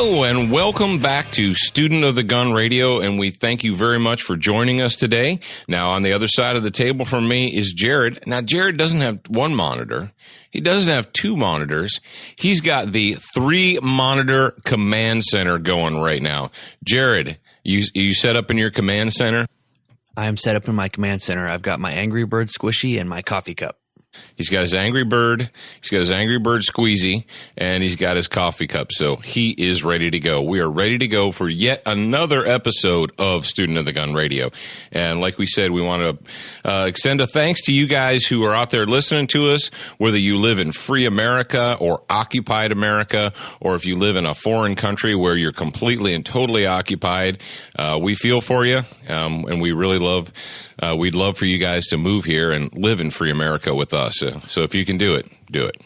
Hello and welcome back to Student of the Gun Radio, and we thank you very much for joining us today. Now, on the other side of the table from me is Jared. Now, Jared doesn't have one monitor. He doesn't have two monitors. He's got the 3-monitor command center going right now. Jared, you set up in your command center? I am set up in my command center. I've got my Angry Bird squishy and my coffee cup. He's got his Angry Bird, he's got his Angry Bird squeezy, and he's got his coffee cup. So he is ready to go. We are ready to go for yet another episode of Student of the Gun Radio. And like we said, we want to extend a thanks to you guys who are out there listening to us, whether you live in free America or occupied America, or if you live in a foreign country where you're completely and totally occupied. We feel for you, and we really love we'd love for you guys to move here and live in free America with us. So if you can do it, do it.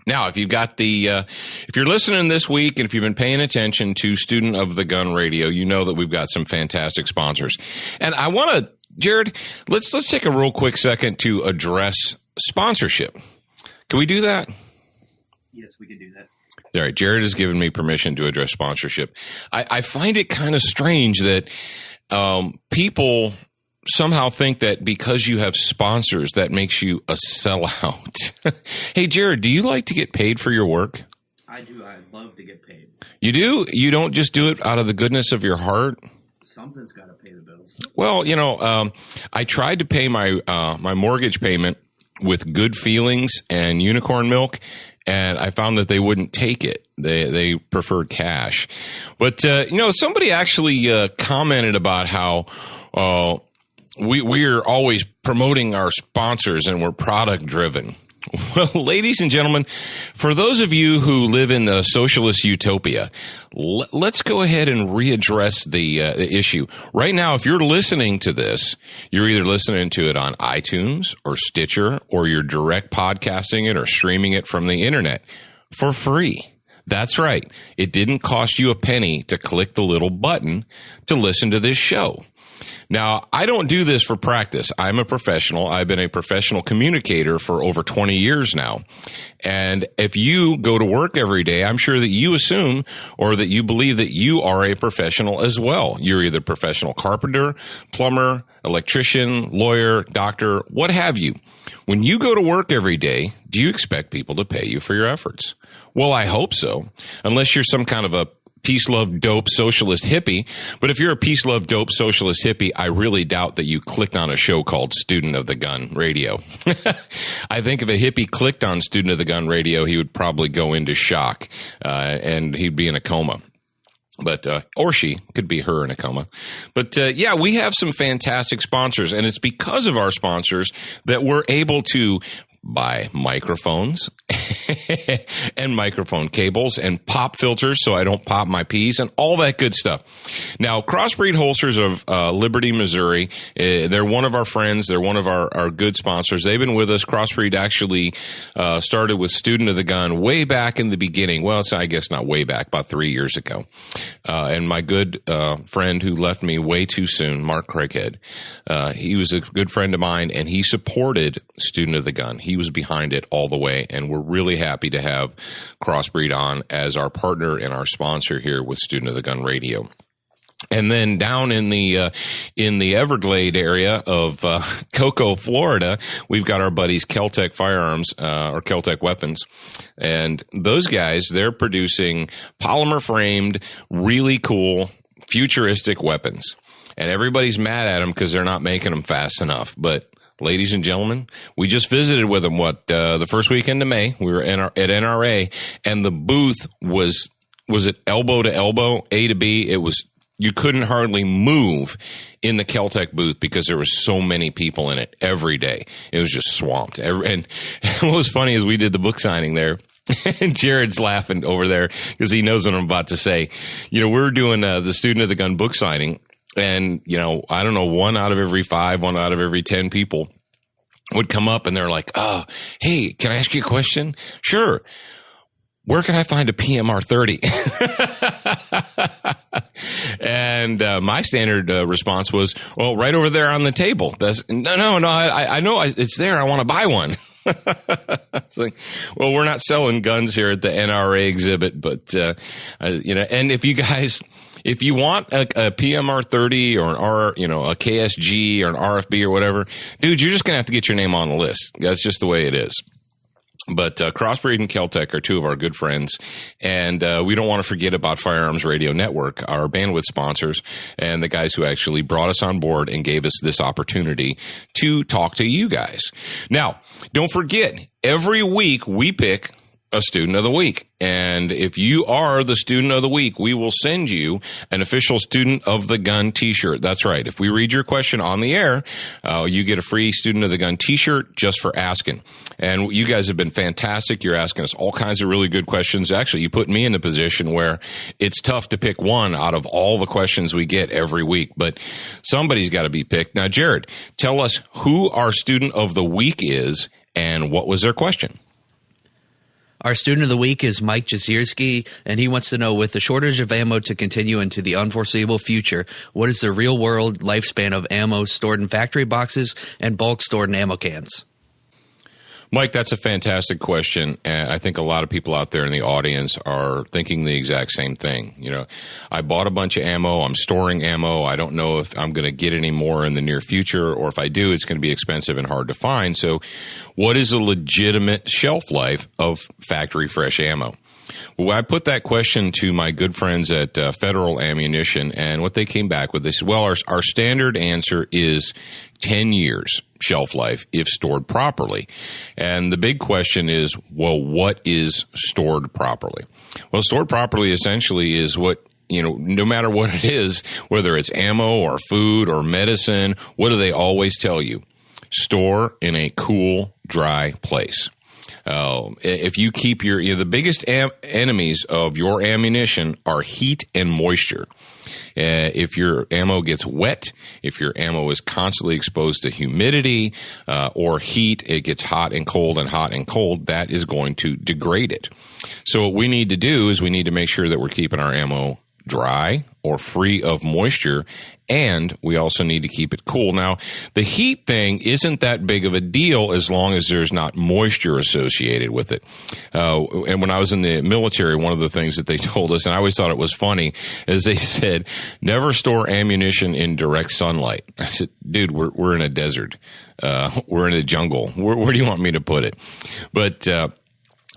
Now, if you've got if you're listening this week and if you've been paying attention to Student of the Gun Radio, you know that we've got some fantastic sponsors. And I want to, Jared, let's take a real quick second to address sponsorship. Can we do that? Yes, we can do that. All right. Jared has given me permission to address sponsorship. I find it kind of strange that people somehow think that because you have sponsors, that makes you a sellout. Hey, Jared, do you like to get paid for your work? I do. I love to get paid. You do? You don't just do it out of the goodness of your heart? Something's got to pay the bills. Well, I tried to pay my my mortgage payment with Good Feelings and Unicorn Milk, and I found that they wouldn't take it. They preferred cash. But, somebody actually commented about how we're always promoting our sponsors and we're product driven. Well, ladies and gentlemen, for those of you who live in the socialist utopia, let's go ahead and readdress the issue. Right now, if you're listening to this, you're either listening to it on iTunes or Stitcher, or you're direct podcasting it or streaming it from the internet for free. That's right. It didn't cost you a penny to click the little button to listen to this show. Now, I don't do this for practice. I'm a professional. I've been a professional communicator for over 20 years now. And if you go to work every day, I'm sure that you assume or that you believe that you are a professional as well. You're either a professional carpenter, plumber, electrician, lawyer, doctor, what have you. When you go to work every day, do you expect people to pay you for your efforts? Well, I hope so, unless you're some kind of a peace, love, dope, socialist hippie. But if you're a peace, love, dope, socialist hippie, I really doubt that you clicked on a show called Student of the Gun Radio. I think if a hippie clicked on Student of the Gun Radio, he would probably go into shock, and he'd be in a coma. But, or she could be her in a coma. But, we have some fantastic sponsors, and it's because of our sponsors that we're able to buy microphones and microphone cables and pop filters so I don't pop my peas and all that good stuff. Now, Crossbreed Holsters of Liberty, Missouri, they're one of our friends. They're one of our good sponsors. They've been with us. Crossbreed actually started with Student of the Gun way back in the beginning. Well, it's, I guess not way back, about 3 years ago. And my good friend who left me way too soon, Mark Craighead, he was a good friend of mine, and he supported Student of the Gun. He was behind it all the way, and we're really happy to have Crossbreed on as our partner and our sponsor here with Student of the Gun Radio. And then down in the Everglade area of Cocoa, Florida, we've got our buddies Keltec Firearms or Keltec Weapons, and those guys, they're producing polymer framed, really cool, futuristic weapons. And everybody's mad at them because they're not making them fast enough, but ladies and gentlemen, we just visited with them, the first weekend of May. We were at NRA, and the booth was it elbow to elbow, A to B? It was, you couldn't hardly move in the Keltec booth because there was so many people in it every day. It was just swamped. And what was funny is we did the book signing there. And Jared's laughing over there because he knows what I'm about to say. We're doing the Student of the Gun book signing. And, I don't know, 1 out of every 5, 1 out of every 10 people would come up and they're like, oh, hey, can I ask you a question? Sure. Where can I find a PMR 30? And my standard response was, well, right over there on the table. No, I know it's there. I want to buy one. It's like, well, we're not selling guns here at the NRA exhibit, but and if you want a PMR 30 or an a KSG or an RFB or whatever, dude, you're just gonna have to get your name on the list. That's just the way it is. But Crossbreed and Keltec are two of our good friends, and we don't want to forget about Firearms Radio Network, our bandwidth sponsors, and the guys who actually brought us on board and gave us this opportunity to talk to you guys. Now, don't forget, every week we pick a student of the week. And if you are the student of the week, we will send you an official Student of the Gun t-shirt. That's right. If we read your question on the air, you get a free Student of the Gun t-shirt just for asking. And you guys have been fantastic. You're asking us all kinds of really good questions. Actually, you put me in a position where it's tough to pick one out of all the questions we get every week, but somebody's got to be picked. Now, Jared, tell us who our Student of the Week is and what was their question. Our student of the week is Mike Jazierski, and he wants to know, with the shortage of ammo to continue into the unforeseeable future, what is the real-world lifespan of ammo stored in factory boxes and bulk stored in ammo cans? Mike, that's a fantastic question, and I think a lot of people out there in the audience are thinking the exact same thing. You know, I bought a bunch of ammo, I'm storing ammo, I don't know if I'm going to get any more in the near future, or if I do, it's going to be expensive and hard to find. So what is a legitimate shelf life of factory fresh ammo? Well, I put that question to my good friends at Federal Ammunition, and what they came back with, they said, well, our standard answer is 10 years shelf life if stored properly. And the big question is, well, what is stored properly? Well, stored properly essentially is what, no matter what it is, whether it's ammo or food or medicine, what do they always tell you? Store in a cool, dry place. If you keep the biggest enemies of your ammunition are heat and moisture. If your ammo gets wet, if your ammo is constantly exposed to humidity or heat, it gets hot and cold, that is going to degrade it. So what we need to do is we need to make sure that we're keeping our ammo dry or free of moisture, and we also need to keep it cool. Now, the heat thing isn't that big of a deal as long as there's not moisture associated with it. And when I was in the military, one of the things that they told us, and I always thought it was funny, is they said, never store ammunition in direct sunlight. I said, dude, we're in a desert. We're in a jungle. Where do you want me to put it? But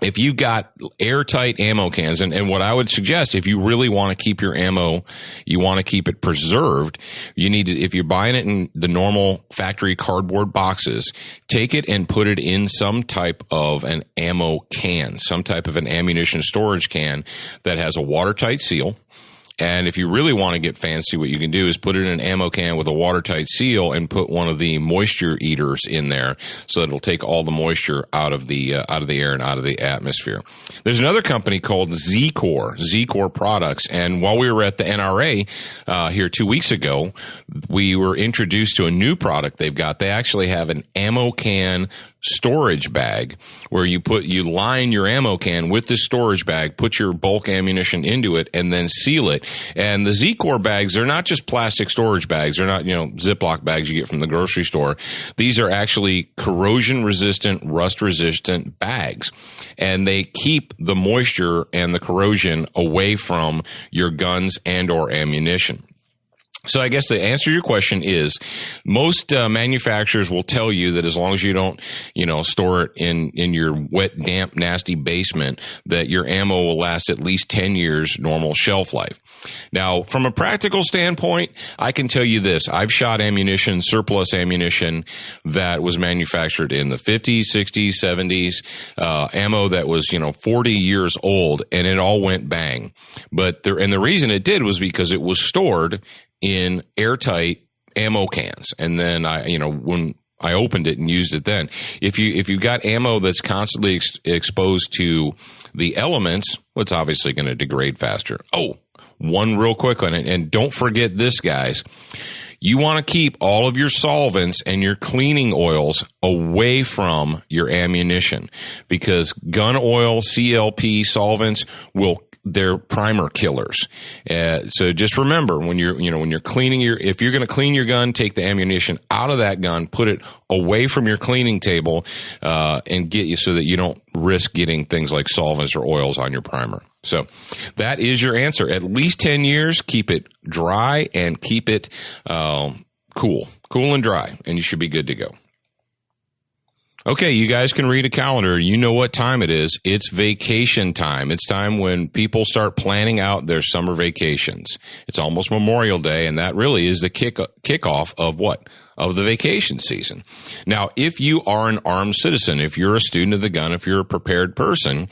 if you got airtight ammo cans, and what I would suggest, if you really want to keep your ammo, you want to keep it preserved, you need to, if you're buying it in the normal factory cardboard boxes, take it and put it in some type of an ammo can, some type of an ammunition storage can that has a watertight seal. And if you really want to get fancy, what you can do is put it in an ammo can with a watertight seal and put one of the moisture eaters in there, so that it'll take all the moisture out of the air and out of the atmosphere. There's another company called Z-Core Products, and while we were at the NRA here 2 weeks ago, we were introduced to a new product they've got. They actually have an ammo can storage bag where you line your ammo can with this storage bag, put your bulk ammunition into it, and then seal it. And the Z-Core bags, they're not just plastic storage bags. They're not, Ziploc bags you get from the grocery store. These are actually corrosion resistant, rust resistant bags. And they keep the moisture and the corrosion away from your guns and or ammunition. So I guess the answer to your question is most manufacturers will tell you that as long as you don't, store it in your wet, damp, nasty basement, that your ammo will last at least 10 years normal shelf life. Now, from a practical standpoint, I can tell you this. I've shot ammunition, surplus ammunition that was manufactured in the 50s, 60s, 70s, ammo that was, 40 years old, and it all went bang. But the reason it did was because it was stored in airtight ammo cans. And then when I opened it and used it then, if you got ammo that's constantly exposed to the elements, well, it's obviously going to degrade faster. Oh, one real quick one. And don't forget this, guys. You want to keep all of your solvents and your cleaning oils away from your ammunition, because gun oil, CLP solvents they're primer killers. So just remember, when you're cleaning if you're going to clean your gun, take the ammunition out of that gun, put it away from your cleaning table, and get you so that you don't risk getting things like solvents or oils on your primer. So that is your answer. At least 10 years, keep it dry and keep it cool and dry, and you should be good to go. Okay, you guys can read a calendar. You know what time it is. It's vacation time. It's time when people start planning out their summer vacations. It's almost Memorial Day, and that really is the kickoff of what? Of the vacation season. Now, if you are an armed citizen, if you're a student of the gun, if you're a prepared person,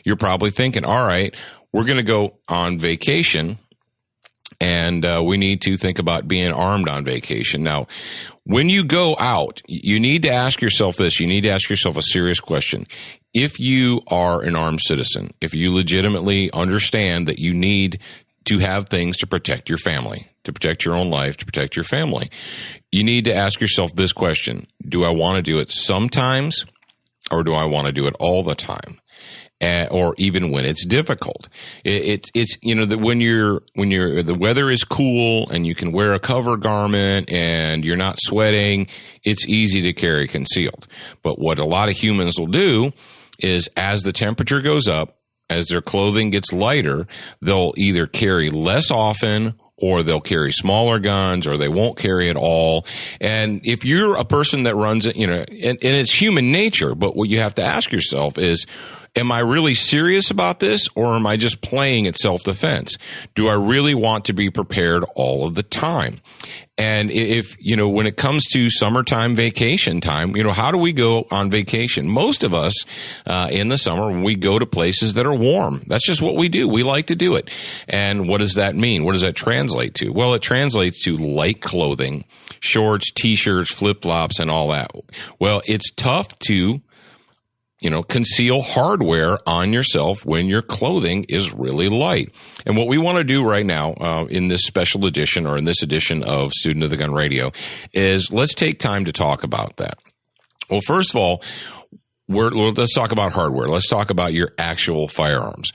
you're probably thinking, all right, we're going to go on vacation, and we need to think about being armed on vacation. Now, when you go out, you need to ask yourself this. You need to ask yourself a serious question. If you are an armed citizen, if you legitimately understand that you need to have things to protect your family, to protect your own life, to protect your family, you need to ask yourself this question. Do I want to do it sometimes, or do I want to do it all the time? Or even when it's difficult. It's that when the weather is cool and you can wear a cover garment and you're not sweating, it's easy to carry concealed. But what a lot of humans will do is, as the temperature goes up, as their clothing gets lighter, they'll either carry less often, or they'll carry smaller guns, or they won't carry at all. And if you're a person that runs it, and it's human nature, but what you have to ask yourself is, am I really serious about this, or am I just playing at self-defense? Do I really want to be prepared all of the time? And if, when it comes to summertime vacation time, how do we go on vacation? Most of us, in the summer, we go to places that are warm. That's just what we do. We like to do it. And what does that mean? What does that translate to? Well, it translates to light clothing, shorts, t-shirts, flip-flops, and all that. Well, it's tough to conceal hardware on yourself when your clothing is really light. And what we want to do right now, in this special edition, or in this edition of Student of the Gun Radio, is let's take time to talk about that. Well, first of all, let's talk about hardware. Let's talk about your actual firearms.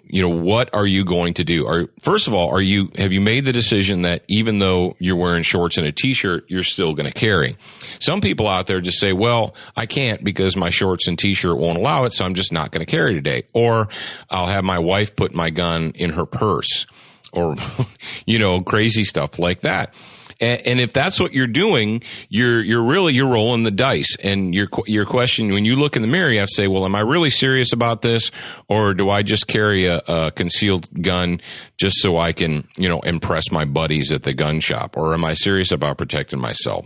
What are you going to do? First of all, have you made the decision that even though you're wearing shorts and a t-shirt, you're still going to carry? Some people out there just say, well, I can't because my shorts and t-shirt won't allow it, so I'm just not going to carry today. Or I'll have my wife put my gun in her purse, or, crazy stuff like that. And if that's what you're doing, you're rolling the dice. And your question, when you look in the mirror, you have to say, well, am I really serious about this? Or do I just carry a concealed gun just so I can, impress my buddies at the gun shop? Or am I serious about protecting myself?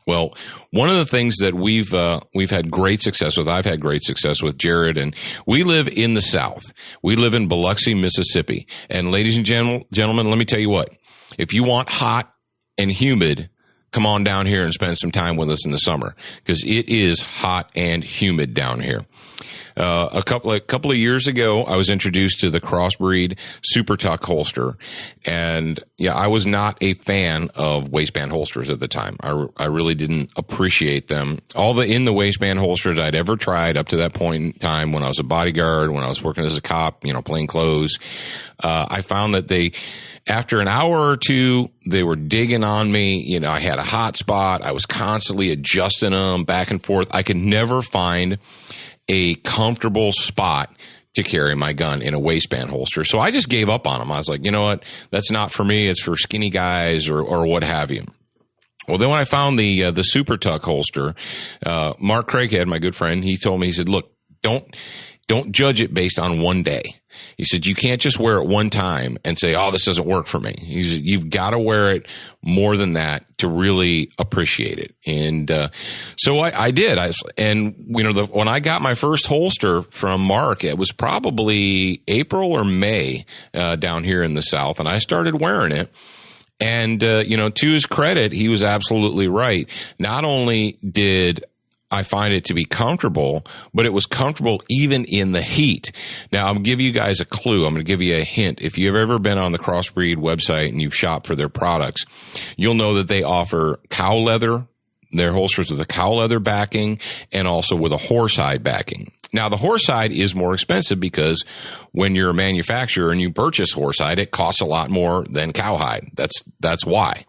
Well, one of the things that we've had great success with, I've had great success with, Jared, and we live in the South. We live in Biloxi, Mississippi. And ladies and gentlemen, let me tell you what, if you want hot and humid, come on down here and spend some time with us in the summer, because it is hot and humid down here. A couple of years ago, I was introduced to the Crossbreed Super Tuck holster, and I was not a fan of waistband holsters at the time. I really didn't appreciate them. All the in the waistband holsters I'd ever tried up to that point in time, when I was a bodyguard, when I was working as a cop, plain clothes, I found that after an hour or two, they were digging on me. I had a hot spot. I was constantly adjusting them back and forth. I could never find a comfortable spot to carry my gun in a waistband holster. So I just gave up on them. I was like, you know what? That's not for me. It's for skinny guys or what have you. Well, then when I found the Super Tuck holster, Mark Craighead, my good friend, he told me, he said, look, don't judge it based on one day. He said, you can't just wear it one time and say, oh, this doesn't work for me. He said, you've got to wear it more than that to really appreciate it. And so I did. When I got my first holster from Mark, it was probably April or May down here in the South, and I started wearing it. And, to his credit, he was absolutely right. Not only did I find it to be comfortable, but it was comfortable even in the heat. Now, I'm going to give you guys a clue. I'm going to give you a hint. If you've ever been on the Crossbreed website and you've shopped for their products, you'll know that they offer cow leather. Their holsters with a cow leather backing and also with a horsehide backing. Now, the horsehide is more expensive because when you're a manufacturer and you purchase horsehide, it costs a lot more than cowhide. That's why.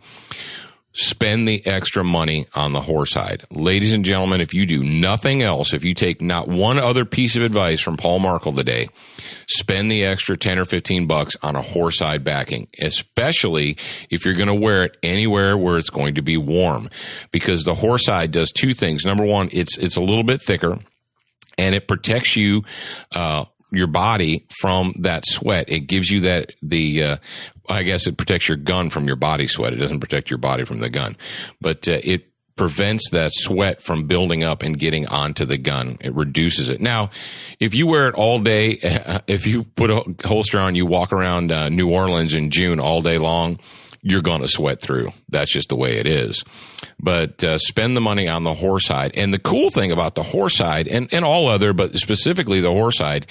Spend the extra money on the horsehide. Ladies and gentlemen, if you do nothing else, if you take not one other piece of advice from Paul Markel today, spend the extra 10 or 15 bucks on a horsehide backing, especially if you're going to wear it anywhere where it's going to be warm, because the horsehide does two things. Number one, it's a little bit thicker and it protects you, your body from that sweat. It gives you I guess it protects your gun from your body sweat. It doesn't protect your body from the gun, but it prevents that sweat from building up and getting onto the gun. It reduces it. Now, if you wear it all day, if you put a holster on, you walk around New Orleans in June all day long, you're going to sweat through. That's just the way it is. But spend the money on the horsehide. And the cool thing about the horsehide, and all other, but specifically the horsehide,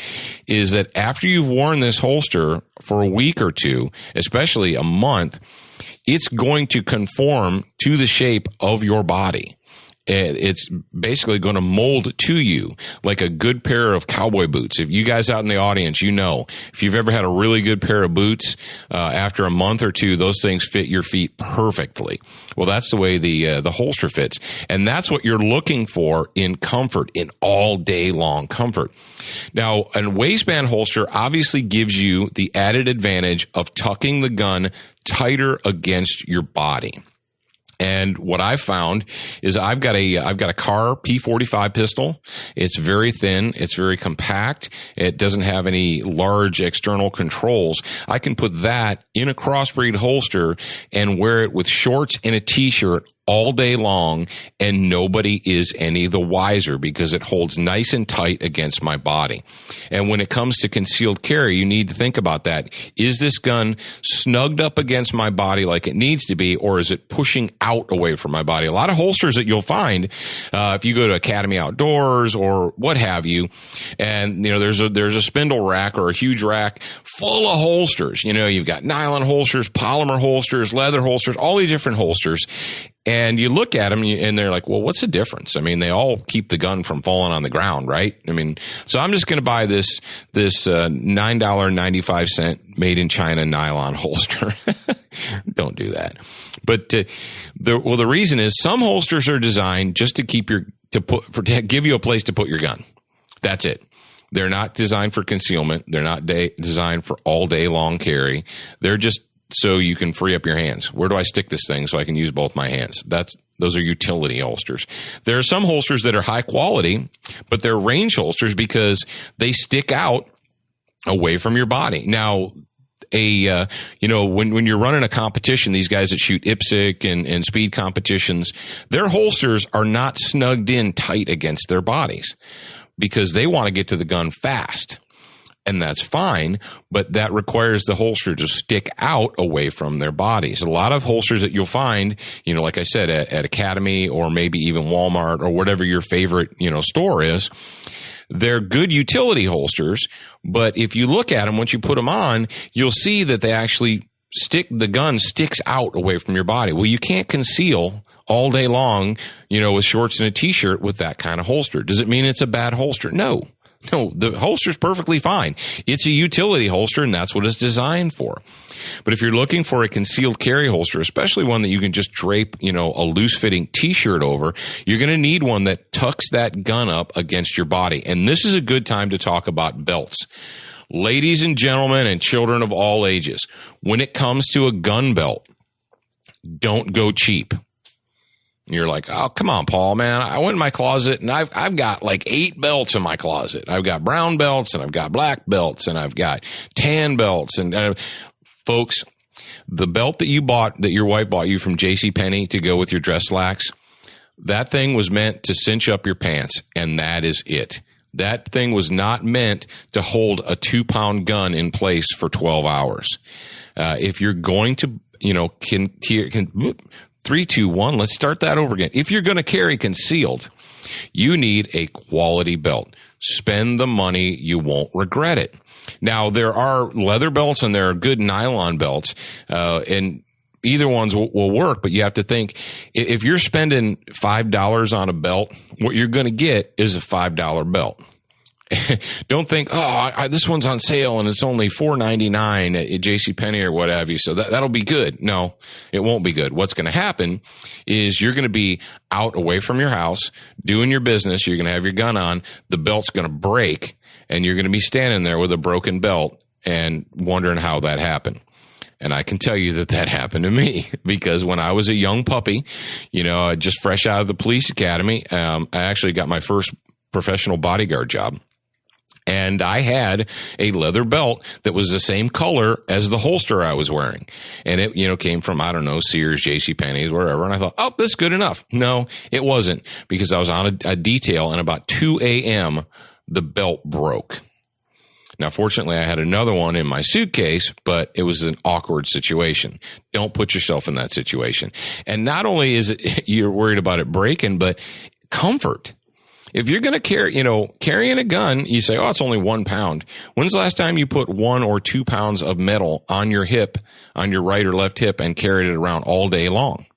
is that after you've worn this holster for a week or two, especially a month, it's going to conform to the shape of your body. It's basically going to mold to you like a good pair of cowboy boots. If you guys out in the audience, you know, if you've ever had a really good pair of boots, after a month or two, those things fit your feet perfectly. Well, that's the way the holster fits. And that's what you're looking for in comfort, in all day long comfort. Now, a waistband holster obviously gives you the added advantage of tucking the gun tighter against your body. And what I found is I've got a Carr P45 pistol. It's very thin. It's very compact. It doesn't have any large external controls. I can put that in a Crossbreed holster and wear it with shorts and a t-shirt all day long, and nobody is any the wiser because it holds nice and tight against my body. And when it comes to concealed carry, you need to think about that. Is this gun snugged up against my body like it needs to be, or is it pushing out away from my body? A lot of holsters that you'll find, if you go to Academy Outdoors or what have you, and you know there's a spindle rack or a huge rack full of holsters. You know, you've got nylon holsters, polymer holsters, leather holsters, all these different holsters. And you look at them and they're like, well, what's the difference? I mean, they all keep the gun from falling on the ground, right? I mean, so I'm just going to buy this $9.95 made in China nylon holster. Don't do that. But the reason is some holsters are designed just to to give you a place to put your gun. That's it. They're not designed for concealment. They're not designed for all day long carry. They're just so you can free up your hands. Where do I stick this thing so I can use both my hands? Those are utility holsters. There are some holsters that are high quality, but they're range holsters because they stick out away from your body. Now, when you're running a competition, these guys that shoot IPSC and speed competitions, their holsters are not snugged in tight against their bodies because they want to get to the gun fast. And that's fine, but that requires the holster to stick out away from their bodies. A lot of holsters that you'll find, you know, like I said, at Academy or maybe even Walmart or whatever your favorite, store is, they're good utility holsters. But if you look at them, once you put them on, you'll see that they actually the gun sticks out away from your body. Well, you can't conceal all day long, with shorts and a t-shirt with that kind of holster. Does it mean it's a bad holster? No, the holster's perfectly fine. It's a utility holster, and that's what it's designed for. But if you're looking for a concealed carry holster, especially one that you can just drape, a loose-fitting T-shirt over, you're going to need one that tucks that gun up against your body. And this is a good time to talk about belts. Ladies and gentlemen and children of all ages, when it comes to a gun belt, don't go cheap. You're like, oh, come on, Paul, man. I went in my closet and I've got like 8 belts in my closet. I've got brown belts and I've got black belts and I've got tan belts. And folks, the belt that your wife bought you from JCPenney to go with your dress slacks, that thing was meant to cinch up your pants, and that is it. That thing was not meant to hold a 2-pound gun in place for 12 hours. If you're going to, 3, 2, 1. Let's start that over again. If you're going to carry concealed, You need a quality belt. Spend the money. You won't regret it. Now, there are leather belts and there are good nylon belts, and either ones will work, but you have to think, if you're spending $5 on a belt, what you're going to get is a $5 belt. Don't think, this one's on sale and it's only $4.99 at JCPenney or what have you, so that'll be good. No, it won't be good. What's going to happen is you're going to be out away from your house, doing your business. You're going to have your gun on. The belt's going to break, and you're going to be standing there with a broken belt and wondering how that happened. And I can tell you that happened to me, because when I was a young puppy, just fresh out of the police academy, I actually got my first professional bodyguard job. And I had a leather belt that was the same color as the holster I was wearing. And it, came from, I don't know, Sears, JCPenney's, wherever. And I thought, this is good enough. No, it wasn't, because I was on a detail, and about 2 a.m., the belt broke. Now, fortunately, I had another one in my suitcase, but it was an awkward situation. Don't put yourself in that situation. And not only is it you're worried about it breaking, but comfort. If you're going to carrying a gun, you say, it's only 1 pound. When's the last time you put 1 or 2 pounds of metal on your hip, on your right or left hip, and carried it around all day long?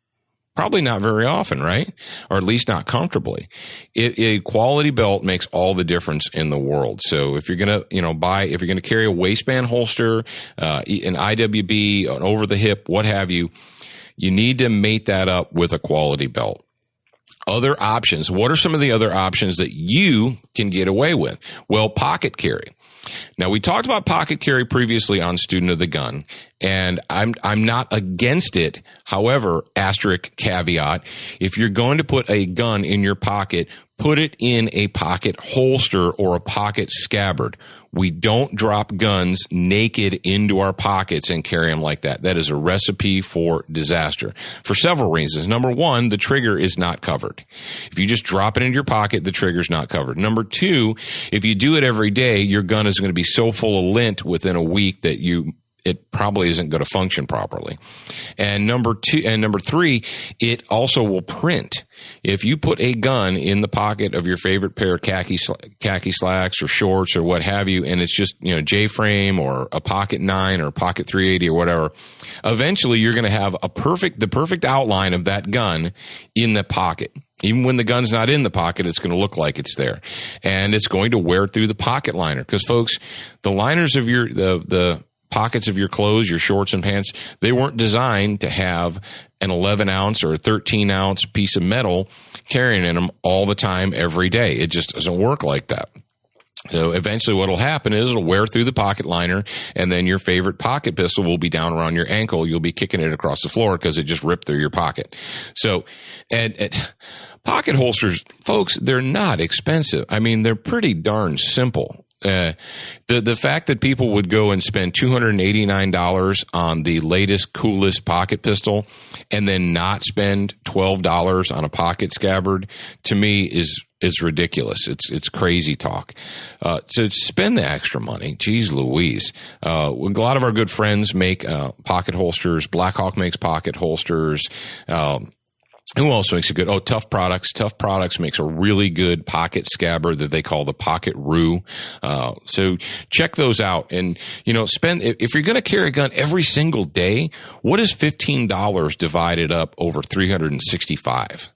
Probably not very often, right? Or at least not comfortably. A quality belt makes all the difference in the world. So if you're going to, if you're going to carry a waistband holster, an IWB, an over the hip, what have you, you need to mate that up with a quality belt. Other options. What are some of the other options that you can get away with? Well, pocket carry. Now, we talked about pocket carry previously on Student of the Gun, and I'm not against it. However, asterisk caveat, if you're going to put a gun in your pocket, put it in a pocket holster or a pocket scabbard. We don't drop guns naked into our pockets and carry them like that. That is a recipe for disaster for several reasons. Number one, the trigger is not covered. If you just drop it into your pocket, the trigger's not covered. Number two, if you do it every day, your gun is going to be so full of lint within a week that it probably isn't going to function properly. And number three, it also will print. If you put a gun in the pocket of your favorite pair of khaki slacks or shorts or what have you, and it's just, J-frame or a pocket 9 or a pocket 380 or whatever, eventually you're going to have the perfect outline of that gun in the pocket. Even when the gun's not in the pocket, it's going to look like it's there. And it's going to wear through the pocket liner. Because, folks, the liners of the pockets of your clothes, your shorts and pants, they weren't designed to have an 11-ounce or a 13-ounce piece of metal carrying in them all the time, every day. It just doesn't work like that. So eventually what will happen is it'll wear through the pocket liner, and then your favorite pocket pistol will be down around your ankle. You'll be kicking it across the floor because it just ripped through your pocket. So, and pocket holsters, folks, they're not expensive. I mean, they're pretty darn simple. The fact that people would go and spend $289 on the latest, coolest pocket pistol and then not spend $12 on a pocket scabbard, to me is ridiculous. It's crazy talk. So spend the extra money. Geez Louise. A lot of our good friends make pocket holsters. Blackhawk makes pocket holsters. Who else makes a good? Tough Products. Tough Products makes a really good pocket scabbard that they call the Pocket Roo. So check those out. And, if you're going to carry a gun every single day, what is $15 divided up over 365?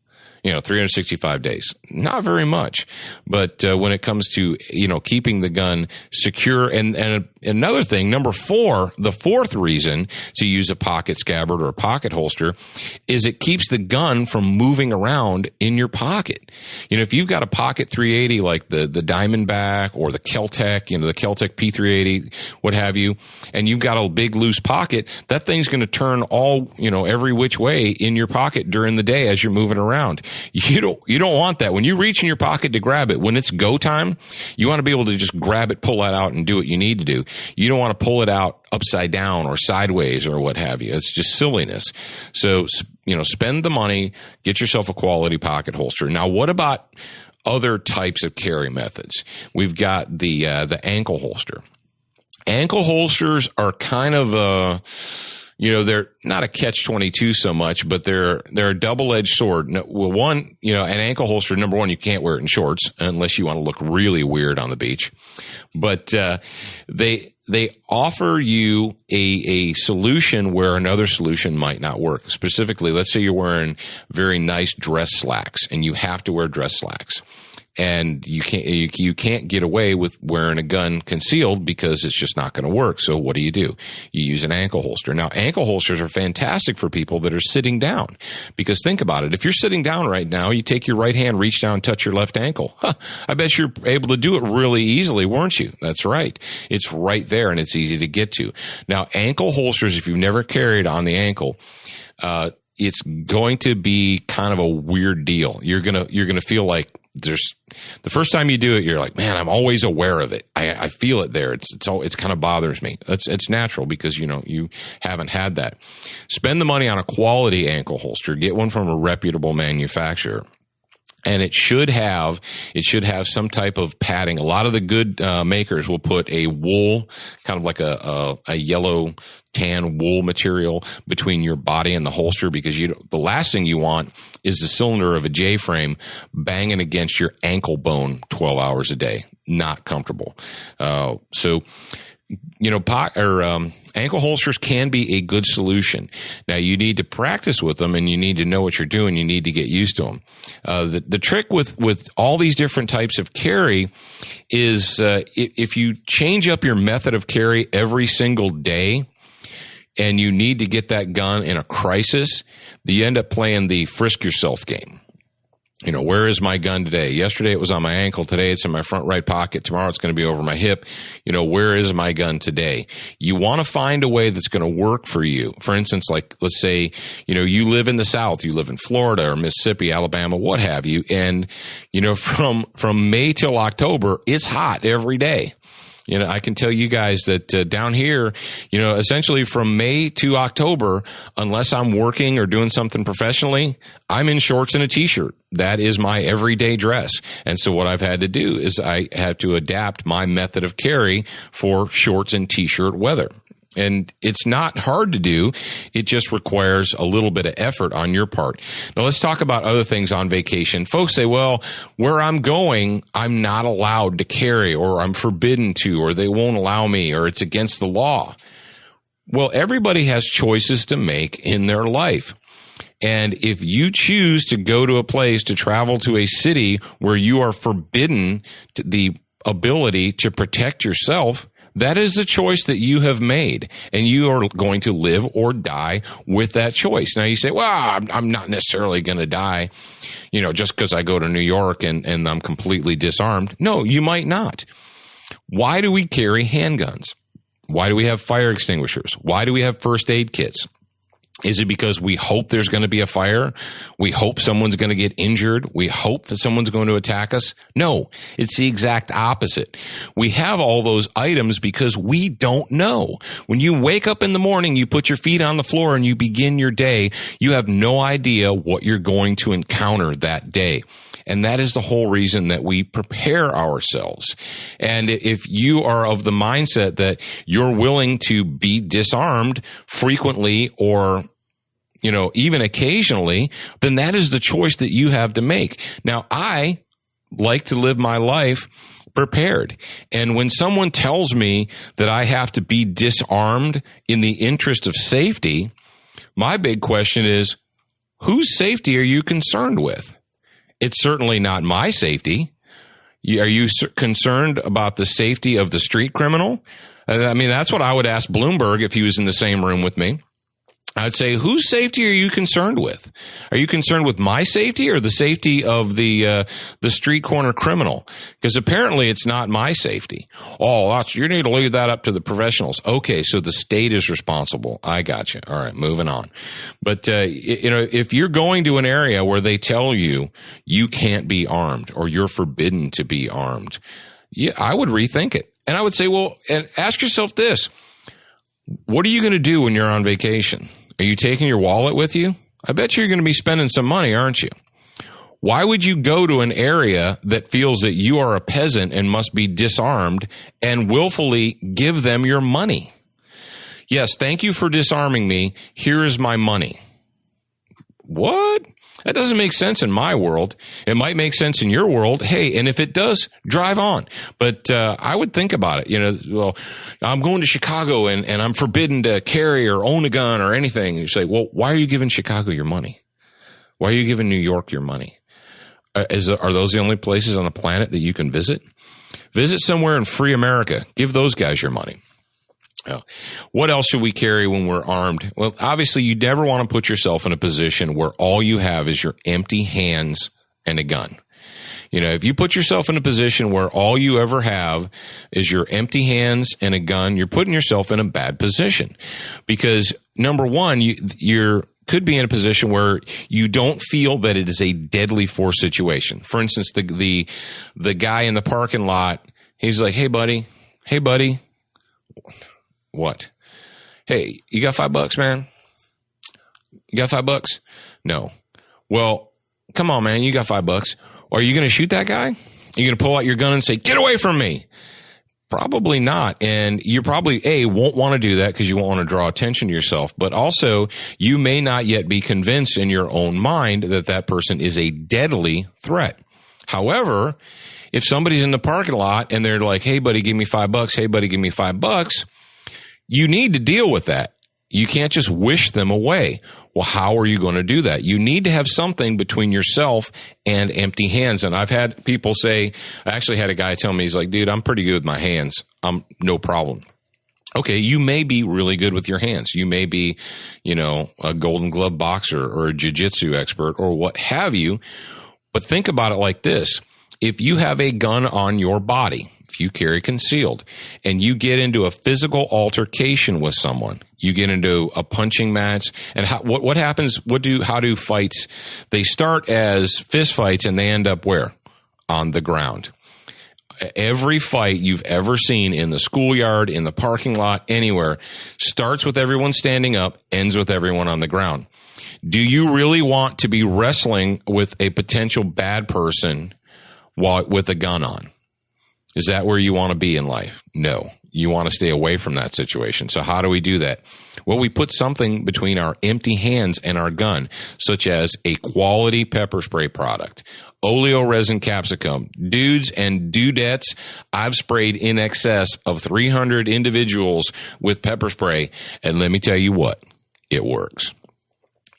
365 days. Not very much. But when it comes to, keeping the gun secure, and another thing, number 4, the fourth reason to use a pocket scabbard or a pocket holster is it keeps the gun from moving around in your pocket. If you've got a pocket 380 like the Diamondback or the Keltec, the Keltec P380, what have you, and you've got a big loose pocket, that thing's going to turn all, every which way in your pocket during the day as you're moving around. You don't want that. When you reach in your pocket to grab it, when it's go time, you want to be able to just grab it, pull that out, and do what you need to do. You don't want to pull it out upside down or sideways or what have you. It's just silliness. So, spend the money, get yourself a quality pocket holster. Now, what about other types of carry methods? We've got the ankle holster. Ankle holsters are kind of they're not a catch-22 so much, but they're a double-edged sword. Well, one, an ankle holster, number one, you can't wear it in shorts unless you want to look really weird on the beach. But they offer you a solution where another solution might not work. Specifically, let's say you're wearing very nice dress slacks and you have to wear dress slacks. And you can't get away with wearing a gun concealed because it's just not going to work. So what do? You use an ankle holster. Now, ankle holsters are fantastic for people that are sitting down, because think about it. If you're sitting down right now, you take your right hand, reach down, touch your left ankle. I bet you're able to do it really easily, weren't you? That's right. It's right there and it's easy to get to. Now, ankle holsters, if you've never carried on the ankle, it's going to be kind of a weird deal. You're going to feel like the first time you do it, you're like, man, I'm always aware of it. I feel it there. It's kind of bothers me. It's natural because, you haven't had that. Spend the money on a quality ankle holster. Get one from a reputable manufacturer. And it should have some type of padding. A lot of the good makers will put a wool, kind of like a yellow tan wool material between your body and the holster, because the last thing you want is the cylinder of a J-frame banging against your ankle bone 12 hours a day. Not comfortable. Ankle holsters can be a good solution. Now, you need to practice with them and you need to know what you're doing. You need to get used to them. The trick with all these different types of carry is if you change up your method of carry every single day and you need to get that gun in a crisis, you end up playing the frisk yourself game. Where is my gun today? Yesterday it was on my ankle. Today it's in my front right pocket. Tomorrow it's going to be over my hip. Where is my gun today? You want to find a way that's going to work for you. For instance, like, let's say, you live in the South, you live in Florida or Mississippi, Alabama, what have you. And, from May till October, it's hot every day. I can tell you guys that down here, essentially from May to October, unless I'm working or doing something professionally, I'm in shorts and a t-shirt. That is my everyday dress. And so what I've had to do is I have to adapt my method of carry for shorts and t-shirt weather. And it's not hard to do. It just requires a little bit of effort on your part. Now, let's talk about other things on vacation. Folks say, well, where I'm going, I'm not allowed to carry, or I'm forbidden to, or they won't allow me, or it's against the law. Well, everybody has choices to make in their life. And if you choose to go to a place, to travel to a city where you are forbidden the ability to protect yourself, that is the choice that you have made, and you are going to live or die with that choice. Now, you say, well, I'm not necessarily going to die, just because I go to New York and I'm completely disarmed. No, you might not. Why do we carry handguns? Why do we have fire extinguishers? Why do we have first aid kits? Is it because we hope there's going to be a fire? We hope someone's going to get injured? We hope that someone's going to attack us? No, it's the exact opposite. We have all those items because we don't know. When you wake up in the morning, you put your feet on the floor and you begin your day, you have no idea what you're going to encounter that day. And that is the whole reason that we prepare ourselves. And if you are of the mindset that you're willing to be disarmed frequently or, even occasionally, then that is the choice that you have to make. Now, I like to live my life prepared. And when someone tells me that I have to be disarmed in the interest of safety, my big question is, whose safety are you concerned with? It's certainly not my safety. Are you concerned about the safety of the street criminal? I mean, that's what I would ask Bloomberg if he was in the same room with me. I'd say, whose safety are you concerned with? Are you concerned with my safety or the safety of the street corner criminal? Because apparently it's not my safety. Oh, you need to leave that up to the professionals. Okay, so the state is responsible. I got you. All right, moving on. But if you're going to an area where they tell you you can't be armed or you're forbidden to be armed, yeah, I would rethink it. And I would say, well, and ask yourself this: what are you going to do when you're on vacation? Are you taking your wallet with you? I bet you're going to be spending some money, aren't you? Why would you go to an area that feels that you are a peasant and must be disarmed and willfully give them your money? Yes, thank you for disarming me. Here is my money. What? That doesn't make sense in my world. It might make sense in your world. Hey, and if it does, drive on. But I would think about it. Well, I'm going to Chicago and I'm forbidden to carry or own a gun or anything. You say, well, why are you giving Chicago your money? Why are you giving New York your money? Are those the only places on the planet that you can visit? Visit somewhere in free America. Give those guys your money. What else should we carry when we're armed? Well, obviously, you never want to put yourself in a position where all you have is your empty hands and a gun. If you put yourself in a position where all you ever have is your empty hands and a gun, you're putting yourself in a bad position. Because, number one, you're could be in a position where you don't feel that it is a deadly force situation. For instance, the guy in the parking lot, he's like, hey, buddy. What? Hey, you got $5, man? You got $5? No. Well, come on, man. You got $5. Are you going to shoot that guy? Are you going to pull out your gun and say, get away from me? Probably not. And you probably, won't want to do that because you won't want to draw attention to yourself. But also, you may not yet be convinced in your own mind that that person is a deadly threat. However, if somebody's in the parking lot and they're like, hey, buddy, give me $5. Hey, buddy, give me $5. You need to deal with that. You can't just wish them away. Well, how are you going to do that? You need to have something between yourself and empty hands. And I've had people say, I actually had a guy tell me, he's like, dude, I'm pretty good with my hands. I'm no problem. Okay, you may be really good with your hands. You may be, a Golden Glove boxer or a jiu-jitsu expert or what have you. But think about it like this. If you have a gun on your body, if you carry concealed, and you get into a physical altercation with someone, you get into a punching match, and what happens? How do fights? They start as fist fights, and they end up where? On the ground. Every fight you've ever seen in the schoolyard, in the parking lot, anywhere, starts with everyone standing up, ends with everyone on the ground. Do you really want to be wrestling with a potential bad person with a gun on? Is that where you want to be in life? No. You want to stay away from that situation. So how do we do that? Well, we put something between our empty hands and our gun, such as a quality pepper spray product, oleoresin capsicum. Dudes and dudettes, I've sprayed in excess of 300 individuals with pepper spray, and let me tell you what, it works.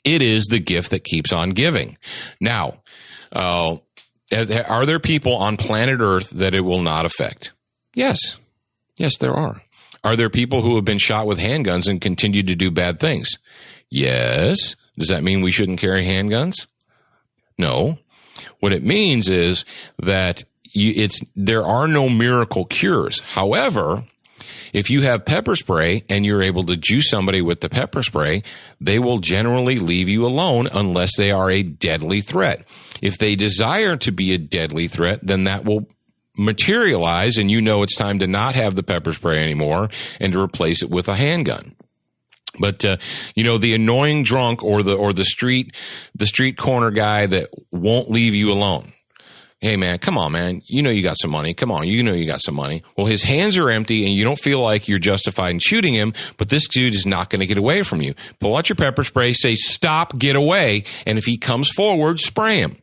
It is the gift that keeps on giving. Now, are there people on planet Earth that it will not affect? Yes. Yes, there are. Are there people who have been shot with handguns and continue to do bad things? Yes. Does that mean we shouldn't carry handguns? No. What it means is that there are no miracle cures. However, if you have pepper spray and you're able to juice somebody with the pepper spray, they will generally leave you alone unless they are a deadly threat. If they desire to be a deadly threat, then that will materialize and it's time to not have the pepper spray anymore and to replace it with a handgun. But, the annoying drunk or the street corner guy that won't leave you alone. Hey, man, come on, man. You got some money. Come on. You got some money. Well, his hands are empty and you don't feel like you're justified in shooting him, but this dude is not going to get away from you. Pull out your pepper spray, say, stop, get away. And if he comes forward, spray him.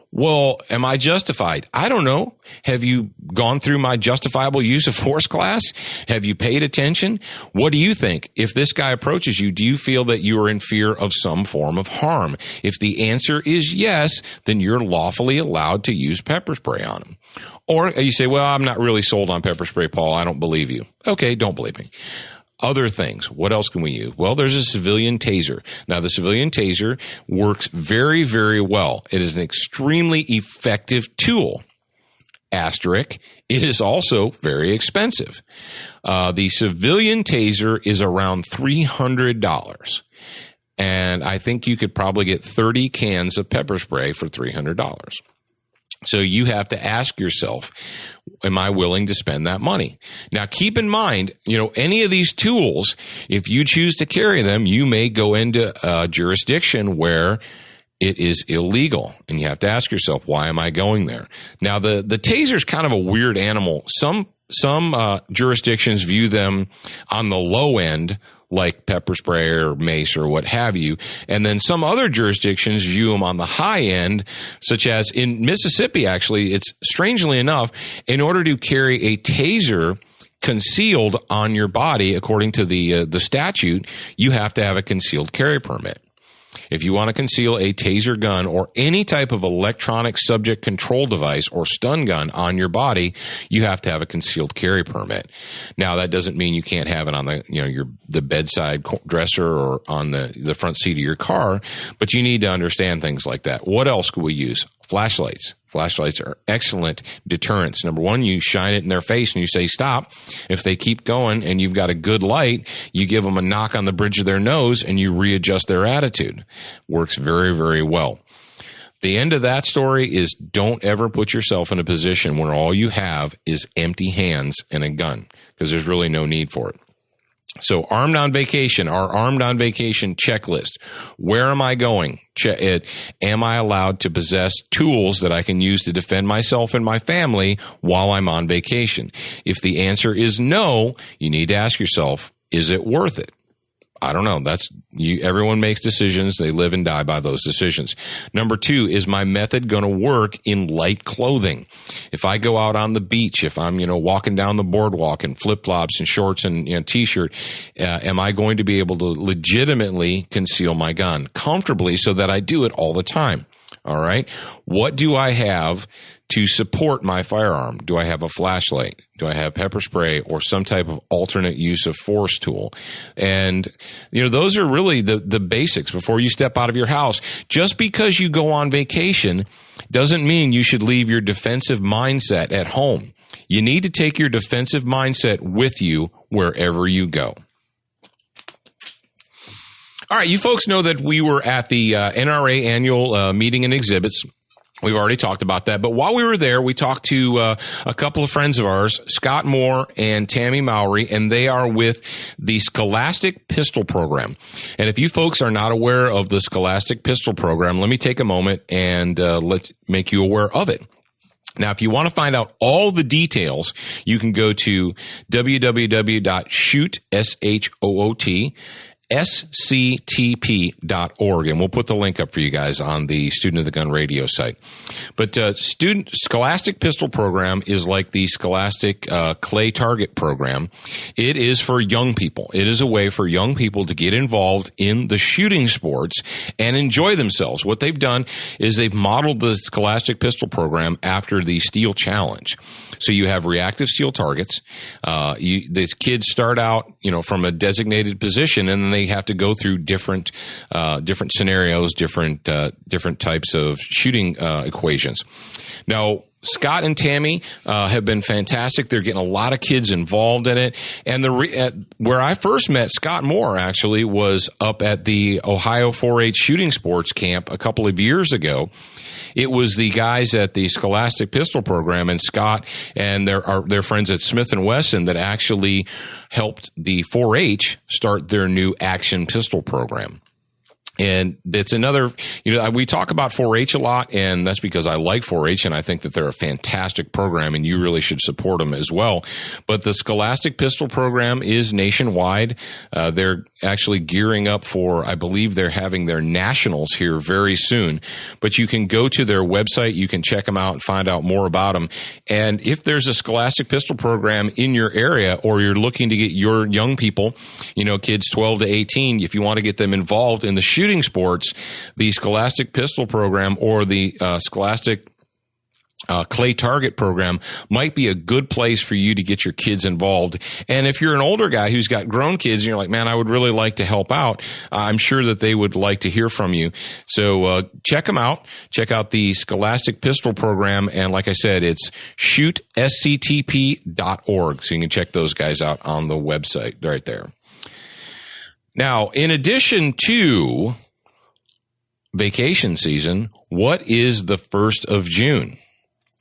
Well, am I justified? I don't know. Have you gone through my justifiable use of force class? Have you paid attention? What do you think? If this guy approaches you, do you feel that you are in fear of some form of harm? If the answer is yes, then you're lawfully allowed to use pepper spray on him. Or you say, well, I'm not really sold on pepper spray, Paul. I don't believe you. Okay, don't believe me. Other things. What else can we use? Well, there's a civilian taser. Now, the civilian taser works very, very well. It is an extremely effective tool. Asterisk. It is also very expensive. The civilian taser is around $300. And I think you could probably get 30 cans of pepper spray for $300. So you have to ask yourself, am I willing to spend that money? Now, keep in mind, any of these tools, if you choose to carry them, you may go into a jurisdiction where it is illegal. And you have to ask yourself, why am I going there? Now, the taser is kind of a weird animal. Some jurisdictions view them on the low end, like pepper spray or mace or what have you. And then some other jurisdictions view them on the high end, such as in Mississippi, actually, it's strangely enough, in order to carry a taser concealed on your body, according to the statute, you have to have a concealed carry permit. If you want to conceal a taser gun or any type of electronic subject control device or stun gun on your body, you have to have a concealed carry permit. Now, that doesn't mean you can't have it on the bedside dresser or on the front seat of your car, but you need to understand things like that. What else could we use? Flashlights. Flashlights are excellent deterrents. Number one, you shine it in their face and you say, stop. If they keep going and you've got a good light, you give them a knock on the bridge of their nose and you readjust their attitude. Works very, very well. The end of that story is don't ever put yourself in a position where all you have is empty hands and a gun, because there's really no need for it. So Armed on Vacation, our Armed on Vacation checklist. Where am I going? Am I allowed to possess tools that I can use to defend myself and my family while I'm on vacation? If the answer is no, you need to ask yourself, is it worth it? I don't know. Everyone makes decisions. They live and die by those decisions. Number two, is my method going to work in light clothing? If I go out on the beach, if I'm, walking down the boardwalk in flip-flops and shorts and t-shirt, am I going to be able to legitimately conceal my gun comfortably so that I do it all the time? All right. What do I have to support my firearm? Do I have a flashlight? Do I have pepper spray or some type of alternate use of force tool? And, those are really the basics before you step out of your house. Just because you go on vacation doesn't mean you should leave your defensive mindset at home. You need to take your defensive mindset with you wherever you go. All right, you folks know that we were at the NRA annual meeting and exhibits. We've already talked about that. But while we were there, we talked to a couple of friends of ours, Scott Moore and Tammy Mowry, and they are with the Scholastic Pistol Program. And if you folks are not aware of the Scholastic Pistol Program, let me take a moment and make you aware of it. Now, if you want to find out all the details, you can go to www.shoot, SHOOT, sctp.org, and we'll put the link up for you guys on the Student of the Gun radio site. But Scholastic Pistol Program is like the Scholastic Clay Target Program. It is for young people. It is a way for young people to get involved in the shooting sports and enjoy themselves. What they've done is they've modeled the Scholastic Pistol Program after the Steel Challenge. So you have reactive steel targets. The kids start out, from a designated position, and then they have to go through different scenarios, different types of shooting equations. Now, Scott and Tammy have been fantastic. They're getting a lot of kids involved in it. And where I first met Scott Moore, actually, was up at the Ohio 4-H Shooting Sports Camp a couple of years ago. It was the guys at the Scholastic Pistol Program and Scott and their friends at Smith & Wesson that actually helped the 4-H start their new action pistol program. And it's another, we talk about 4-H a lot, and that's because I like 4-H and I think that they're a fantastic program and you really should support them as well. But the Scholastic Pistol Program is nationwide. They're actually gearing up for, I believe they're having their nationals here very soon. But you can go to their website, you can check them out and find out more about them. And if there's a Scholastic Pistol Program in your area, or you're looking to get your young people, kids 12 to 18, if you want to get them involved in the shooting sports, the Scholastic Pistol Program or the Scholastic Clay Target Program might be a good place for you to get your kids involved. And if you're an older guy who's got grown kids and you're like, man, I would really like to help out, I'm sure that they would like to hear from you. So check them out. Check out the Scholastic Pistol Program. And like I said, it's shootsctp.org. So you can check those guys out on the website right there. Now, in addition to vacation season, what is the 1st of June?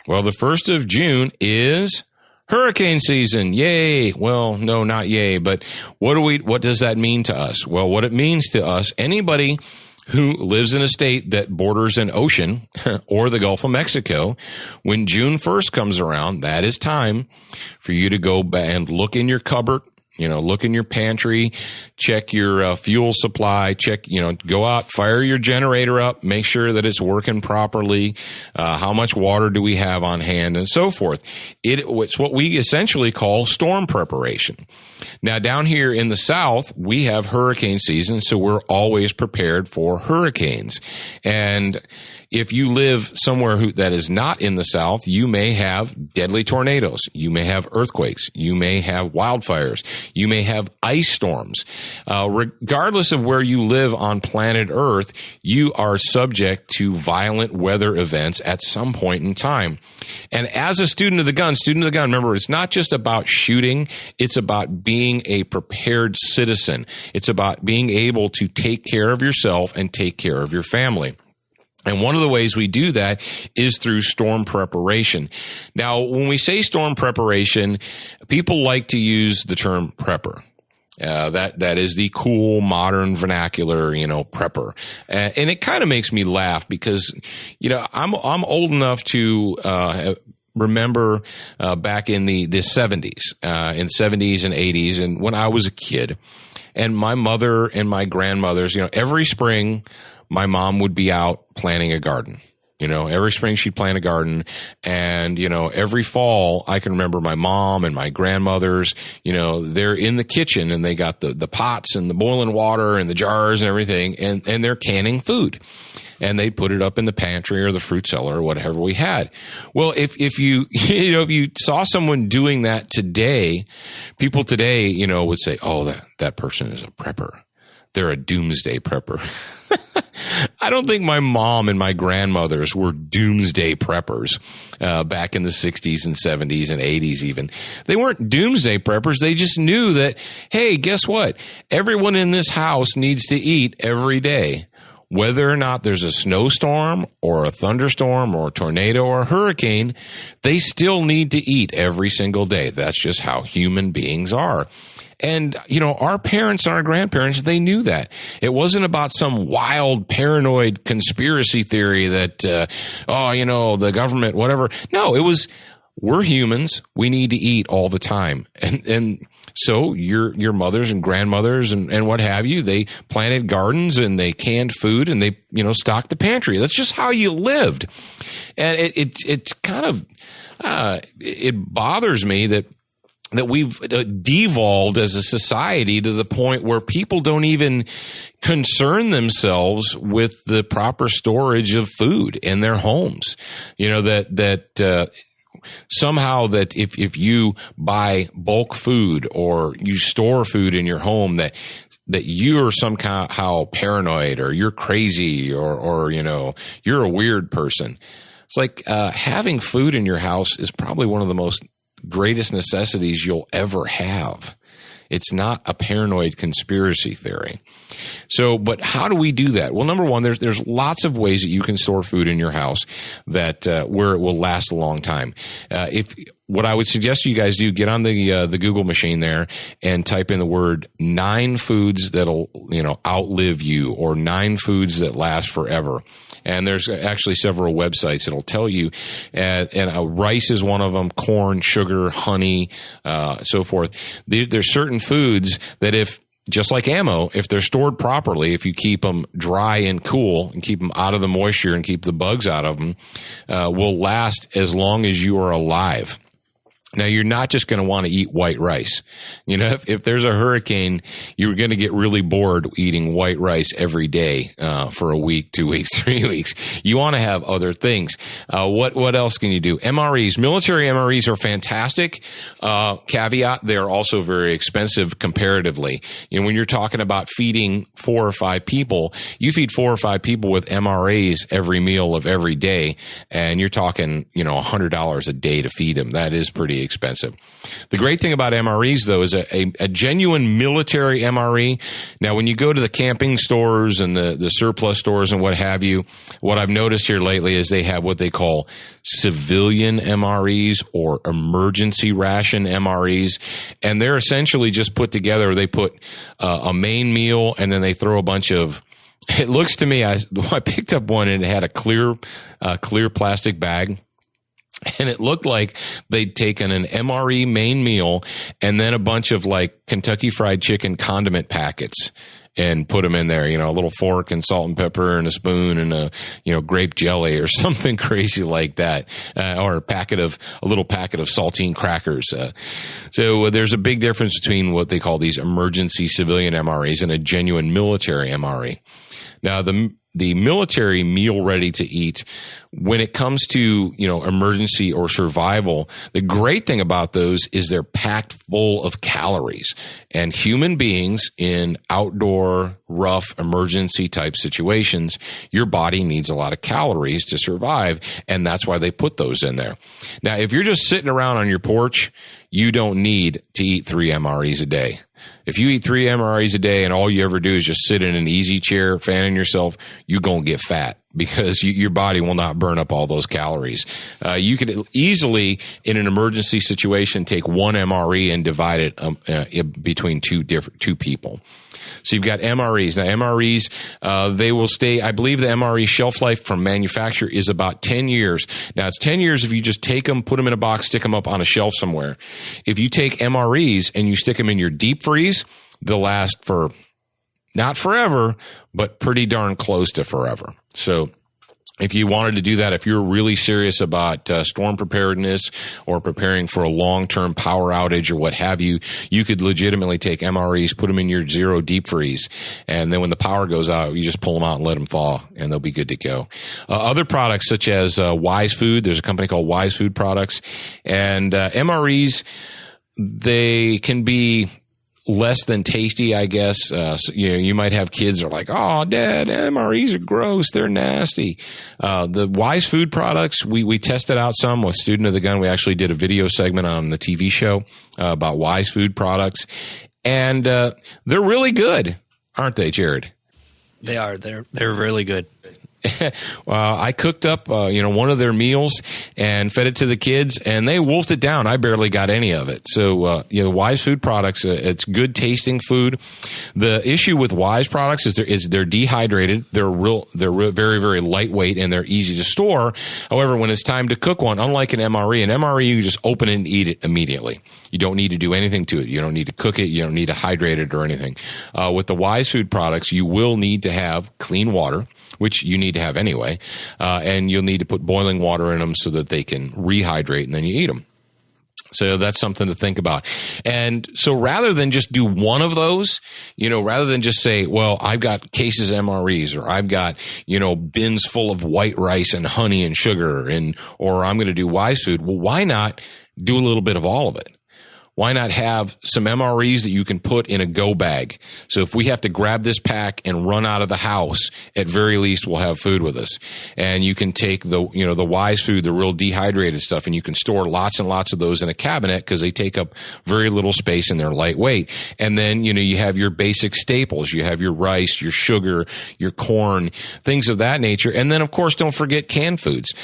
Well, the 1st of June is hurricane season. Yay. Well, no, not yay, but what does that mean to us? Well, what it means to us, anybody who lives in a state that borders an ocean or the Gulf of Mexico, when June 1st comes around, that is time for you to go and look in your cupboard, look in your pantry, check your fuel supply, go out, fire your generator up, make sure that it's working properly, how much water do we have on hand, and so forth. It's what we essentially call storm preparation. Now, down here in the South, we have hurricane season, so we're always prepared for hurricanes. And if you live somewhere that is not in the South, you may have deadly tornadoes. You may have earthquakes. You may have wildfires. You may have ice storms. Regardless of where you live on planet Earth, you are subject to violent weather events at some point in time. And as a student of the gun, remember, it's not just about shooting. It's about being a prepared citizen. It's about being able to take care of yourself and take care of your family. And one of the ways we do that is through storm preparation. Now, when we say storm preparation, people like to use the term prepper. That is the cool modern vernacular, prepper. And it kind of makes me laugh because, I'm old enough to, remember, back in the 70s, in 70s and 80s. And when I was a kid, and my mother and my grandmothers, every spring, my mom would be out planting a garden. Every spring she'd plant a garden. And, every fall I can remember my mom and my grandmothers, they're in the kitchen and they got the pots and the boiling water and the jars and everything. And they're canning food. And they put it up in the pantry or the fruit cellar or whatever we had. Well, if you, if you saw someone doing that today, people today, would say, oh, that person is a prepper. They're a doomsday prepper. I don't think my mom and my grandmothers were doomsday preppers back in the 60s and 70s and 80s even. They weren't doomsday preppers. They just knew that, hey, guess what? Everyone in this house needs to eat every day. Whether or not there's a snowstorm or a thunderstorm or a tornado or a hurricane, they still need to eat every single day. That's just how human beings are. And, our parents and our grandparents, they knew that. It wasn't about some wild, paranoid conspiracy theory that, the government, whatever. No, it was, we're humans. We need to eat all the time. And so your mothers and grandmothers and what have you, they planted gardens and they canned food and they, stocked the pantry. That's just how you lived. And it's kind of, it bothers me that we've devolved as a society to the point where people don't even concern themselves with the proper storage of food in their homes. Somehow that if you buy bulk food or you store food in your home that you're somehow paranoid or you're crazy or you're a weird person. It's like having food in your house is probably one of the most greatest necessities you'll ever have. It's not a paranoid conspiracy theory. So, but how do we do that? Well, number one, there's lots of ways that you can store food in your house that where it will last a long time. What I would suggest you guys do, get on the Google machine there and type in the word 9 foods that'll outlive you, or 9 foods that last forever. And there's actually several websites that'll tell you, and rice is one of them, corn, sugar, honey, so forth. There's certain foods that just like ammo, if they're stored properly, if you keep them dry and cool and keep them out of the moisture and keep the bugs out of them, will last as long as you are alive. Now, you're not just going to want to eat white rice. If there's a hurricane, you're going to get really bored eating white rice every day for a week, 2 weeks, 3 weeks. You want to have other things. What else can you do? MREs, military MREs are fantastic. Caveat, they are also very expensive comparatively. When you're talking about feeding 4 or 5 people, you feed 4 or 5 people with MREs every meal of every day, and you're talking, $100 a day to feed them. That is pretty expensive. The great thing about MREs, though, is a genuine military MRE. Now, when you go to the camping stores and the surplus stores and what have you, what I've noticed here lately is they have what they call civilian MREs or emergency ration MREs. And they're essentially just put together. They put a main meal and then they throw a bunch of It looks to me, I picked up one and it had a clear plastic bag. And it looked like they'd taken an MRE main meal and then a bunch of like Kentucky Fried Chicken condiment packets and put them in there, a little fork and salt and pepper and a spoon and a, grape jelly or something crazy like that, or a little packet of saltine crackers. So there's a big difference between what they call these emergency civilian MREs and a genuine military MRE. Now, the military meal ready to eat, when it comes to, emergency or survival, the great thing about those is they're packed full of calories. And human beings in outdoor, rough, emergency type situations, your body needs a lot of calories to survive. And that's why they put those in there. Now, if you're just sitting around on your porch, you don't need to eat 3 MREs a day. If you eat 3 MREs a day and all you ever do is just sit in an easy chair, fanning yourself, you're going to get fat because your body will not burn up all those calories. You could easily, in an emergency situation, take 1 MRE and divide it between two people. So you've got MREs. Now, MREs, they will stay, I believe the MRE shelf life from manufacturer is about 10 years. Now, it's 10 years if you just take them, put them in a box, stick them up on a shelf somewhere. If you take MREs and you stick them in your deep freeze, they'll last for not forever, but pretty darn close to forever. So if you wanted to do that, if you're really serious about storm preparedness or preparing for a long-term power outage or what have you, you could legitimately take MREs, put them in your zero deep freeze, and then when the power goes out, you just pull them out and let them thaw, and they'll be good to go. Other products such as Wise Food, there's a company called Wise Food Products, and MREs, they can be less than tasty, I guess. You might have kids that are like, "Oh, Dad, MREs are gross. They're nasty." The Wise Food Products, we tested out some with Student of the Gun. We actually did a video segment on the TV show about Wise Food Products, and they're really good, aren't they, Jared? They are. They're really good. I cooked up, one of their meals and fed it to the kids, and they wolfed it down. I barely got any of it. So, the Wise Food Products, it's good tasting food. The issue with Wise products is they're dehydrated. They're very, very lightweight, and they're easy to store. However, when it's time to cook one, unlike an MRE, you just open it and eat it immediately. You don't need to do anything to it. You don't need to cook it. You don't need to hydrate it or anything. With the Wise Food Products, you will need to have clean water, which you need to have anyway, and you'll need to put boiling water in them so that they can rehydrate, and then you eat them. So that's something to think about. And so rather than just do one of those, rather than just say, well, I've got cases of MREs, or I've got, bins full of white rice and honey and sugar, or I'm going to do Wise Food. Well, why not do a little bit of all of it? Why not have some MREs that you can put in a go bag? So if we have to grab this pack and run out of the house, at very least we'll have food with us. And you can take the Wise Food, the real dehydrated stuff, and you can store lots and lots of those in a cabinet because they take up very little space and they're lightweight. And then, you have your basic staples. You have your rice, your sugar, your corn, things of that nature. And then, of course, don't forget canned foods.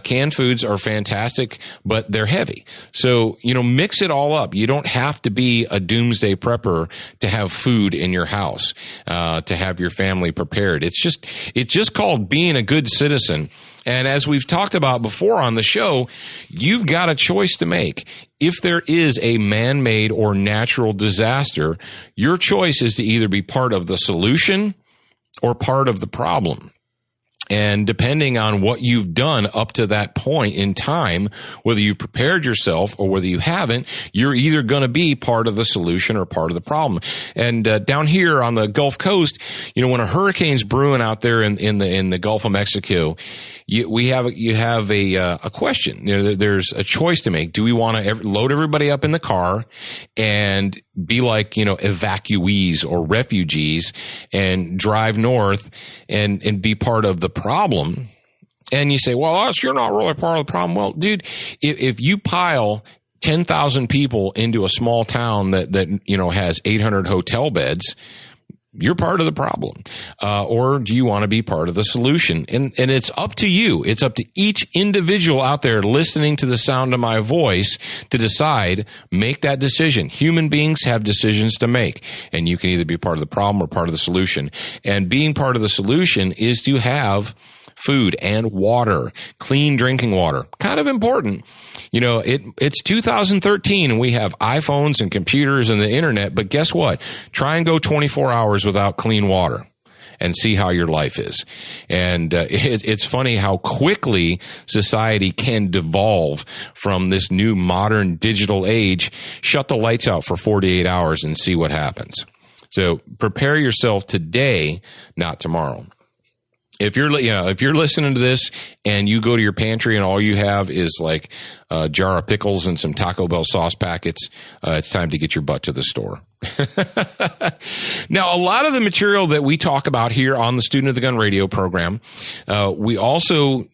Canned foods are fantastic, but they're heavy. So, mix it all up. You don't have to be a doomsday prepper to have food in your house, to have your family prepared. It's just called being a good citizen. And as we've talked about before on the show, you've got a choice to make. If there is a man-made or natural disaster, your choice is to either be part of the solution or part of the problem. And depending on what you've done up to that point in time, whether you've prepared yourself or whether you haven't, you're either going to be part of the solution or part of the problem. And down here on the Gulf Coast, when a hurricane's brewing out there in the Gulf of Mexico, you have a question. There's a choice to make. Do we want to load everybody up in the car and be like, evacuees or refugees and drive north and be part of the problem? And you say, well, you're not really part of the problem. Well, dude, if you pile 10,000 people into a small town that has 800 hotel beds, you're part of the problem? Or do you want to be part of the solution? And it's up to you. It's up to each individual out there listening to the sound of my voice to decide, make that decision. Human beings have decisions to make, and you can either be part of the problem or part of the solution. And being part of the solution is to have food and water, clean drinking water. Kind of important. You know, it's 2013 and we have iPhones and computers and the internet, but guess what? Try and go 24 hours without clean water and see how your life is. And it's funny how quickly society can devolve from this new modern digital age. Shut the lights out for 48 hours and see what happens. So prepare yourself today, not tomorrow. If you're listening to this and you go to your pantry and all you have is like a jar of pickles and some Taco Bell sauce packets, it's time to get your butt to the store. Now, a lot of the material that we talk about here on the Student of the Gun radio program, we also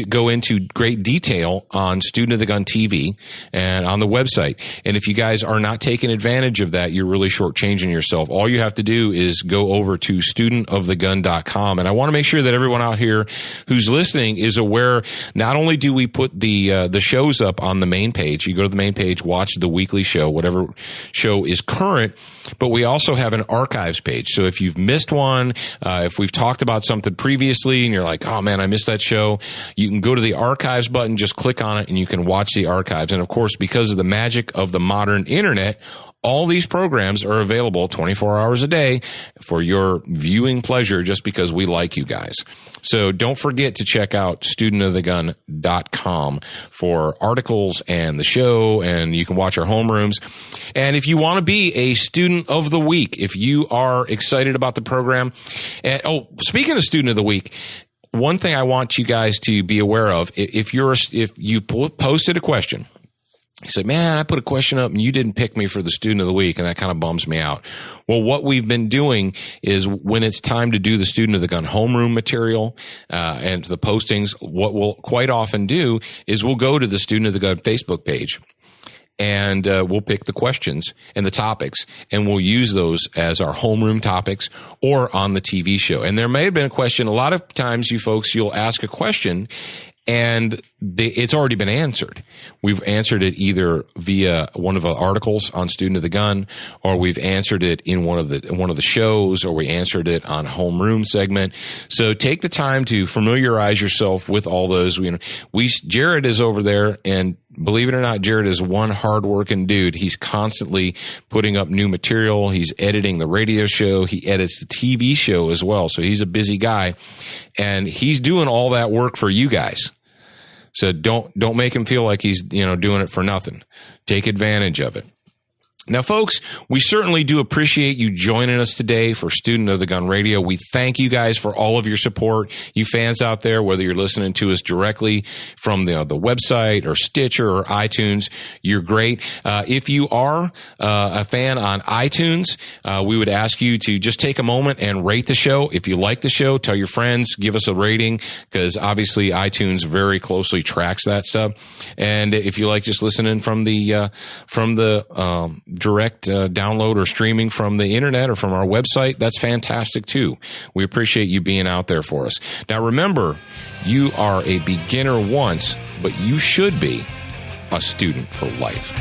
go into great detail on Student of the Gun TV and on the website. And if you guys are not taking advantage of that, you're really shortchanging yourself. All you have to do is go over to studentofthegun.com. And I want to make sure that everyone out here who's listening is aware, not only do we put the shows up on the main page, you go to the main page, watch the weekly show, whatever show is current, but we also have an archives page. So if you've missed one, if we've talked about something previously and you're like, oh man, I missed that show, you can go to the archives button, just click on it, and you can watch the archives. And of course, because of the magic of the modern internet, all these programs are available 24 hours a day for your viewing pleasure just because we like you guys. So don't forget to check out studentofthegun.com for articles and the show, and you can watch our homerooms. And if you want to be a student of the week, if you are excited about the program, and speaking of student of the week, one thing I want you guys to be aware of, if you posted a question, you said, man, I put a question up and you didn't pick me for the student of the week, and that kind of bums me out. Well, what we've been doing is when it's time to do the Student of the Gun homeroom material and the postings, what we'll quite often do is we'll go to the Student of the Gun Facebook page. And we'll pick the questions and the topics, and we'll use those as our homeroom topics or on the TV show. And there may have been a question. A lot of times, you folks, you'll ask a question, and it's already been answered. We've answered it either via one of the articles on Student of the Gun, or we've answered it in one of the shows, or we answered it on homeroom segment. So take the time to familiarize yourself with all those. Jared is over there, and believe it or not, Jared is one hardworking dude. He's constantly putting up new material. He's editing the radio show. He edits the TV show as well. So he's a busy guy, and he's doing all that work for you guys. So don't make him feel like he's, doing it for nothing. Take advantage of it. Now, folks, we certainly do appreciate you joining us today for Student of the Gun Radio. We thank you guys for all of your support. You fans out there, whether you're listening to us directly from the website or Stitcher or iTunes, you're great. If you are a fan on iTunes, we would ask you to just take a moment and rate the show. If you like the show, tell your friends, give us a rating, because obviously iTunes very closely tracks that stuff. And if you like just listening from the direct download or streaming from the internet or from our website, that's fantastic too. We appreciate you being out there for us. Now remember, you are a beginner once, but you should be a student for life.